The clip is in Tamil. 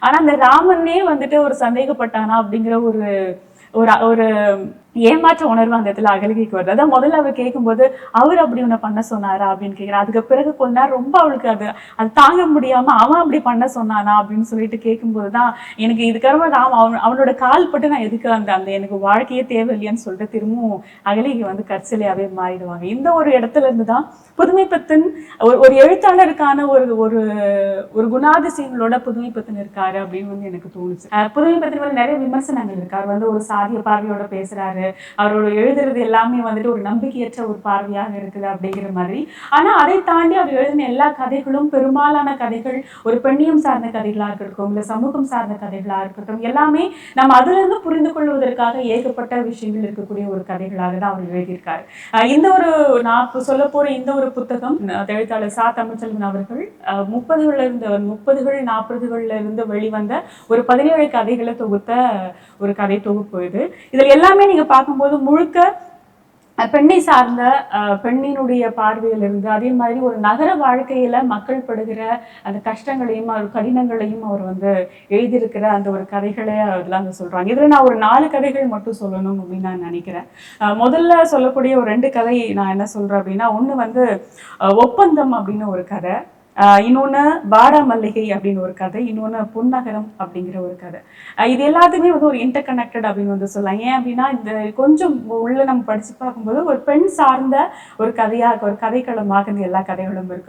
ஆனா அந்த ராமனே வந்துட்டு ஒரு சந்தேகப்பட்டானா அப்படிங்கிற ஒரு ஒரு ஒரு ஏமாற்ற உணர்வு அந்த இடத்துல அகலிகைக்கு வருது. அதான் முதல்ல அவர் கேட்கும்போது அவர் அப்படி உன்னை பண்ண சொன்னாரா அப்படின்னு கேட்கிறா. அதுக்கு பிறகு கொஞ்ச நேரம் ரொம்ப அவளுக்கு அது அது தாங்க முடியாம அவன் அப்படி பண்ண சொன்னானா அப்படின்னு சொல்லிட்டு கேட்கும்போதுதான் எனக்கு இதுக்கப்புறமா அவனோட கால் பட்டு நான் எதுக்கு அந்த அந்த எனக்கு வாழ்க்கையே தேவையில்லையான்னு சொல்லிட்டு திரும்பவும் அகலிகை வந்து கற்சிலையாவே மாறிடுவாங்க. இந்த ஒரு இடத்துல இருந்துதான் புதுமைப்பித்தன் ஒரு எழுத்தாளருக்கான ஒரு ஒரு ஒரு குணாதிசயங்களோட புதுமைப்பித்தன் இருக்காரு அப்படின்னு வந்து எனக்கு தோணுச்சு. புதுமைப்பித்தன் வந்து நிறைய விமர்சனங்கள் இருக்கு. அவர் வந்து ஒரு சாதிய பார்வையோட பேசுறாரு, அவரோட எழுதுறது எல்லாமே வந்துட்டு ஒரு நம்பிக்கையற்ற ஒரு பார்வையாக இருக்குது அப்படிங்கிற மாதிரி. ஆனா அதை தாண்டி அவர் எழுதின எல்லா கதைகளும் பெரும்பாலான கதைகள் ஒரு பெண்ணியம் சார்ந்த கதைகளா இருக்கட்டும், இல்ல சமூகம் சார்ந்த கதைகளா இருக்கட்டும், எல்லாமே நம்ம அதுல இருந்து புரிந்து கொள்வதற்காக ஏகப்பட்ட விஷயங்கள் இருக்கக்கூடிய ஒரு கதைகளாக தான் அவர் எழுதியிருக்காரு. இந்த ஒரு நான் சொல்ல போற இந்த ஒரு புத்தகம் எழுத்தாளர் சா தமிழ்ச்செல்வன் அவர்கள் 30கள் 40கள்ல இருந்து வெளிவந்த ஒரு 17 கதைகளை தொகுத்த ஒரு கதை தொகுப்பு இது. இதுல எல்லாமே நீங்க பார்க்கும்போது முழுக்க பெண்ணை சார்ந்த பெண்ணினுடைய பார்வையிலிருந்து, அதே மாதிரி ஒரு நகர வாழ்க்கையில மக்கள் படுகிற அந்த கஷ்டங்களையும் கடினங்களையும் அவர் வந்து எழுதியிருக்கிற அந்த ஒரு கதைகளை அதெல்லாம் அங்க சொல்றாங்க. இதுல நான் ஒரு 4 கதைகள் மட்டும் சொல்லணும் அப்படின்னு நான் நினைக்கிறேன். முதல்ல சொல்லக்கூடிய ஒரு 2 கதை நான் என்ன சொல்றேன் அப்படின்னா, ஒண்ணு வந்து ஒப்பந்தம் அப்படின்னு ஒரு கதை, இன்னொன்னு பாரா மல்லிகை அப்படின்னு ஒரு கதை, இன்னொன்னு புன்னகரம் அப்படிங்கிற ஒரு கதை. இது எல்லாத்துக்குமே வந்து ஒரு இன்டர் கனெக்டட் அப்படின்னு வந்து சொல்லலாம். ஏன் அப்படின்னா இந்த கொஞ்சம் உள்ள நம்ம படிச்சு பார்க்கும்போது ஒரு பெண் சார்ந்த ஒரு கதையாக ஒரு கதைக்களமாக இந்த எல்லா கதைகளும் இருக்கு.